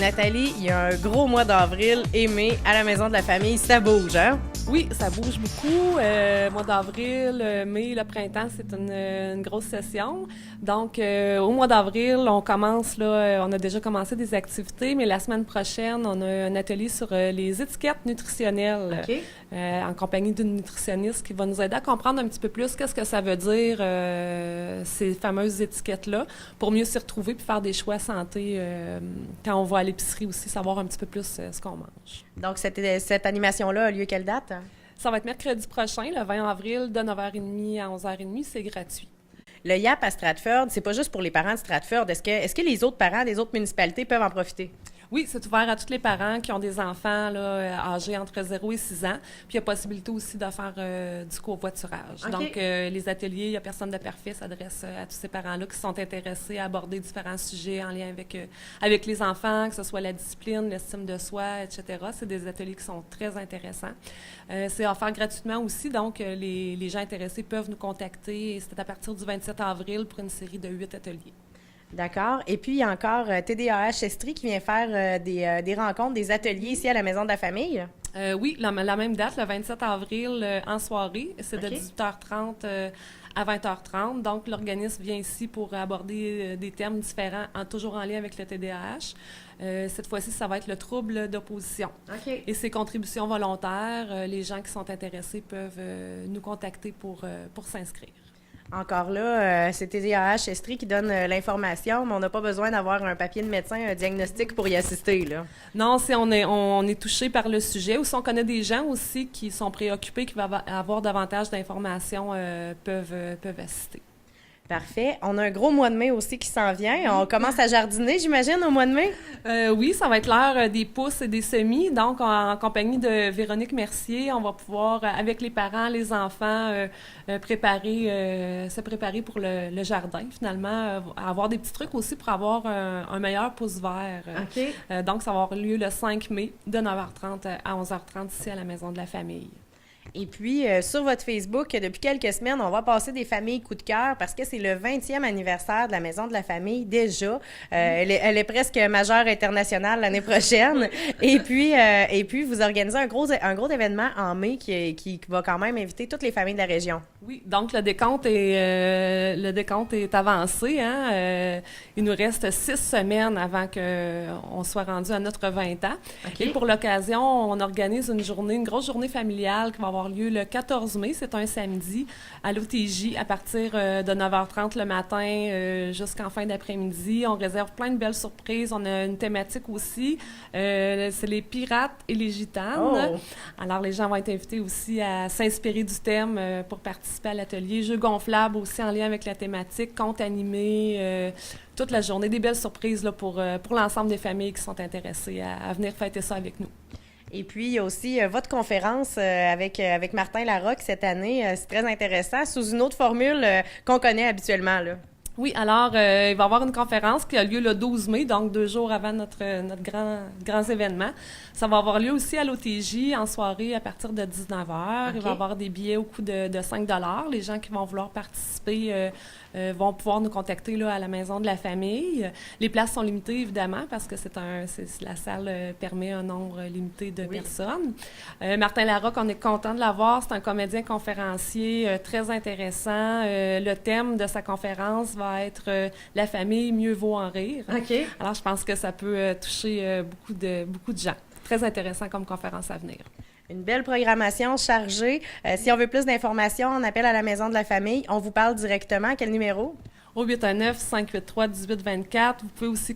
Nathalie, il y a un gros mois d'avril et mai à la Maison de la Famille. Ça bouge, hein? Oui, ça bouge beaucoup. Mois d'avril, mai, le printemps, c'est une grosse session. Donc, au mois d'avril, on commence, on a déjà commencé des activités, mais la semaine prochaine, on a un atelier sur les étiquettes nutritionnelles en compagnie d'une nutritionniste qui va nous aider à comprendre un petit peu plus qu'est-ce que ça veut dire, ces fameuses étiquettes-là, pour mieux s'y retrouver puis faire des choix santé quand on va à l'épicerie aussi, savoir un petit peu plus ce qu'on mange. Donc, cette animation-là a lieu quelle date? Ça va être mercredi prochain, le 20 avril, de 9h30 à 11h30. C'est gratuit. Le YAP à Stratford, c'est pas juste pour les parents de Stratford. Est-ce que les autres parents des autres municipalités peuvent en profiter? Oui, c'est ouvert à tous les parents qui ont des enfants âgés entre 0 et 6 ans. Puis il y a possibilité aussi de faire du covoiturage. Okay. Donc, les ateliers, il n'y a personne de parfait, s'adresse à tous ces parents-là qui sont intéressés à aborder différents sujets en lien avec les enfants, que ce soit la discipline, l'estime de soi, etc. C'est des ateliers qui sont très intéressants. C'est offert gratuitement aussi, donc les gens intéressés peuvent nous contacter. C'est à partir du 27 avril pour une série de 8 ateliers. D'accord. Et puis, il y a encore TDAH Estrie qui vient faire des rencontres, des ateliers ici à la Maison de la Famille. Oui, la même date, le 27 avril, en soirée. C'est de 18h30 à 20h30. Donc, l'organisme vient ici pour aborder des thèmes différents, toujours en lien avec le TDAH. Cette fois-ci, ça va être le trouble d'opposition. Okay. Et ses contributions volontaires, les gens qui sont intéressés peuvent nous contacter pour s'inscrire. Encore là, c'est TDAH Estrie qui donne l'information, mais on n'a pas besoin d'avoir un papier de médecin, un diagnostic pour y assister, là. Non, on est touché par le sujet. Ou si on connaît des gens aussi qui sont préoccupés, qui vont avoir davantage d'informations, peuvent assister. Parfait. On a un gros mois de mai aussi qui s'en vient. On commence à jardiner, j'imagine, au mois de mai? Oui, ça va être l'heure des pousses et des semis. Donc, en compagnie de Véronique Mercier, on va pouvoir, avec les parents, les enfants, se préparer pour le jardin, finalement. Avoir des petits trucs aussi pour avoir un meilleur pouce vert. Okay. Donc, ça va avoir lieu le 5 mai, de 9h30 à 11h30 ici à la Maison de la Famille. Et puis, sur votre Facebook, depuis quelques semaines, on va passer des familles coup de cœur parce que c'est le 20e anniversaire de la Maison de la Famille déjà. Elle est presque majeure internationale l'année prochaine. Et puis, vous organisez un gros événement en mai qui va quand même inviter toutes les familles de la région. Oui, donc le décompte est avancé. Hein? Il nous reste 6 semaines avant qu'on soit rendu à notre 20 ans. Okay. Et pour l'occasion, on organise une grosse journée familiale qui va avoir lieu le 14 mai. C'est un samedi à l'OTJ à partir de 9h30 le matin jusqu'en fin d'après-midi. On réserve plein de belles surprises. On a une thématique aussi. C'est les pirates et les gitanes. Oh. Alors, les gens vont être invités aussi à s'inspirer du thème pour participer à l'atelier. Jeux gonflables aussi en lien avec la thématique, contes animés, toute la journée. Des belles surprises là, pour l'ensemble des familles qui sont intéressées à venir fêter ça avec nous. Et puis, il y a aussi votre conférence avec Martin Larocque cette année. C'est très intéressant, sous une autre formule qu'on connaît habituellement, là. Oui, alors, il va y avoir une conférence qui a lieu le 12 mai, donc 2 jours avant notre grand événement. Ça va avoir lieu aussi à l'OTJ en soirée à partir de 19h. Okay. Il va y avoir des billets au coût de 5 $. Les gens qui vont vouloir participer vont pouvoir nous contacter là, à la Maison de la Famille. Les places sont limitées, évidemment, parce que la salle permet un nombre limité de personnes. Martin Larocque, on est content de l'avoir. C'est un comédien conférencier très intéressant. Le thème de sa conférence va être la famille, mieux vaut en rire. Okay. Alors, je pense que ça peut toucher beaucoup de gens. Très intéressant comme conférence à venir. Une belle programmation chargée. Si on veut plus d'informations, on appelle à la Maison de la Famille. On vous parle directement. Quel numéro? Au 819-583-1824. Vous pouvez aussi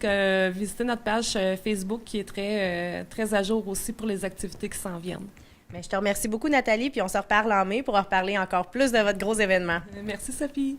visiter notre page Facebook qui est très à jour aussi pour les activités qui s'en viennent. Mais je te remercie beaucoup, Nathalie, puis on se reparle en mai pour en reparler encore plus de votre gros événement. Merci, Sophie.